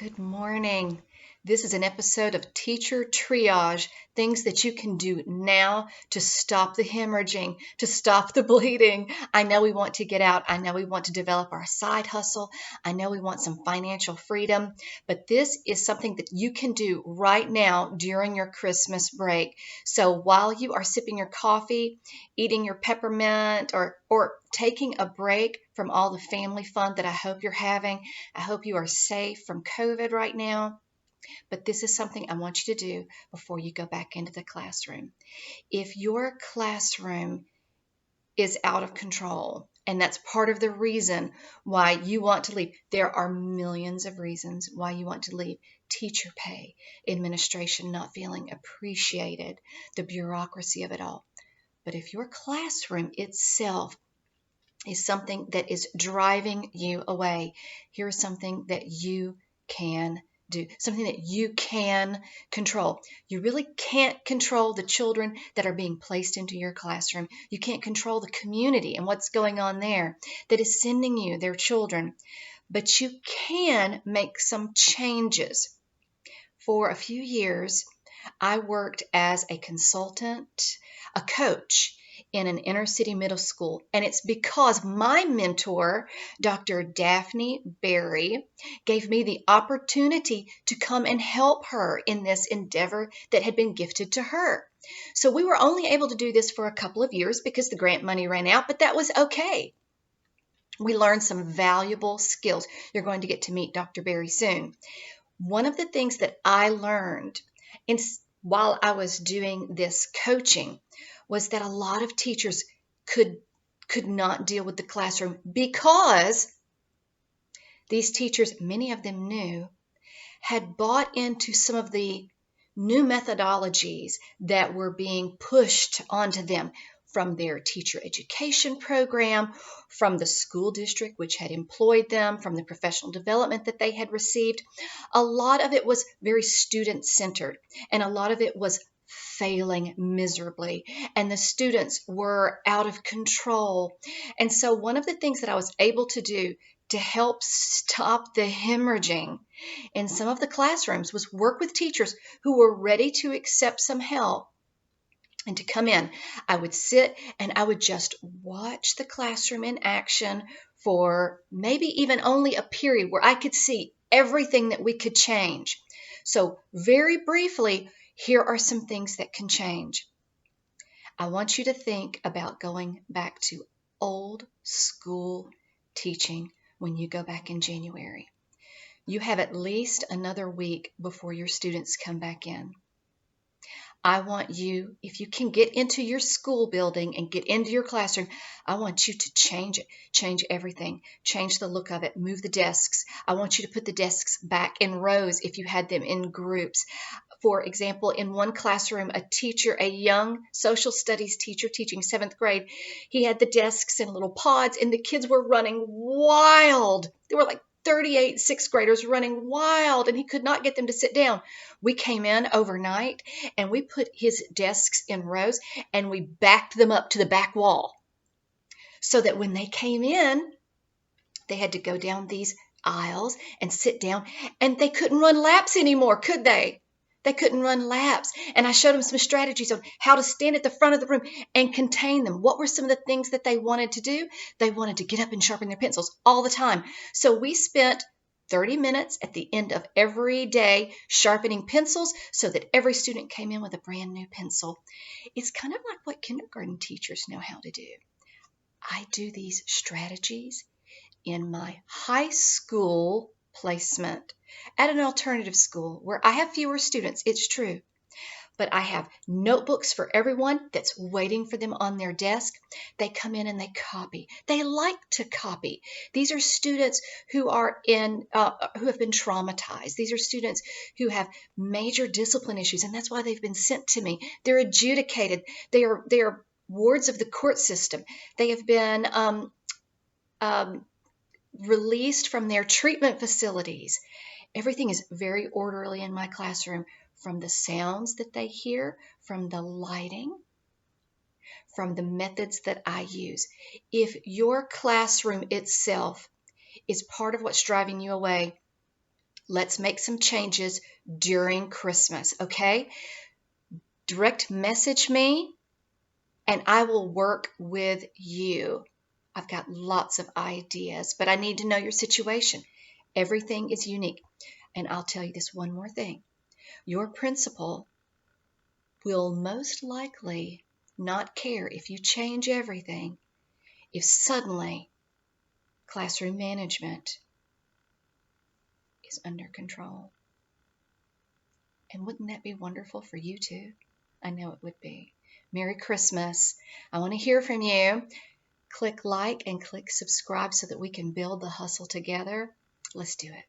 Good morning. This is an episode of Teacher Triage, things that you can do now to stop the hemorrhaging, to stop the bleeding. I know we want to get out. I know we want to develop our side hustle. I know we want some financial freedom, but this is something that you can do right now during your Christmas break. So while you are sipping your coffee, eating your peppermint, or taking a break from all the family fun that I hope you're having, I hope you are safe from COVID right now. But this is something I want you to do before you go back into the classroom. If your classroom is out of control, and that's part of the reason why you want to leave. There are millions of reasons why you want to leave. Teacher pay, administration not feeling appreciated, the bureaucracy of it all. But if your classroom itself is something that is driving you away, here's something that you can do, something that you can control. You really can't control the children that are being placed into your classroom. You can't control the community and what's going on there that is sending you their children, but you can make some changes. For a few years, I worked as a consultant, a coach in an inner city middle school. And it's because my mentor, Dr. Daphne Berry, gave me the opportunity to come and help her in this endeavor that had been gifted to her. So we were only able to do this for a couple of years because the grant money ran out, but that was okay. We learned some valuable skills. You're going to get to meet Dr. Berry soon. One of the things that I learned while I was doing this coaching was that a lot of teachers could not deal with the classroom because these teachers, many of them new, had bought into some of the new methodologies that were being pushed onto them from their teacher education program, from the school district which had employed them, from the professional development that they had received. A lot of it was very student-centered, and a lot of it was failing miserably, and the students were out of control. And so one of the things that I was able to do to help stop the hemorrhaging in some of the classrooms was work with teachers who were ready to accept some help and to come in. I would sit and I would just watch the classroom in action for maybe even only a period where I could see everything that we could change. So very briefly, here are some things that can change. I want you to think about going back to old school teaching when you go back in January. You have at least another week before your students come back in. I want you, if you can get into your school building and get into your classroom, I want you to change it, change everything, change the look of it, move the desks. I want you to put the desks back in rows if you had them in groups. For example, in one classroom, a young social studies teacher teaching 7th grade, he had the desks in little pods and the kids were running wild. They were like 38 sixth graders running wild, and he could not get them to sit down. We came in overnight and we put his desks in rows and we backed them up to the back wall so that when they came in, they had to go down these aisles and sit down, and they couldn't run laps anymore, could they? They couldn't run laps. And I showed them some strategies on how to stand at the front of the room and contain them. What were some of the things that they wanted to do? They wanted to get up and sharpen their pencils all the time. So we spent 30 minutes at the end of every day sharpening pencils so that every student came in with a brand new pencil. It's kind of like what kindergarten teachers know how to do. I do these strategies in my high school placement at an alternative school where I have fewer students, it's true, but I have notebooks for everyone that's waiting for them on their desk. They come in and they copy. They like to copy. These are students who are who have been traumatized. These are students who have major discipline issues, and that's why they've been sent to me. They're adjudicated. They are wards of the court system. They have been released from their treatment facilities. Everything is very orderly in my classroom, from the sounds that they hear, from the lighting, from the methods that I use. If your classroom itself is part of what's driving you away, Let's make some changes during Christmas, okay? Direct message me and I will work with you. I've got lots of ideas, but I need to know your situation. Everything is unique. And I'll tell you this one more thing. Your principal will most likely not care if you change everything if suddenly classroom management is under control. And wouldn't that be wonderful for you too? I know it would be. Merry Christmas. I want to hear from you. Click like and click subscribe so that we can build the hustle together. Let's do it.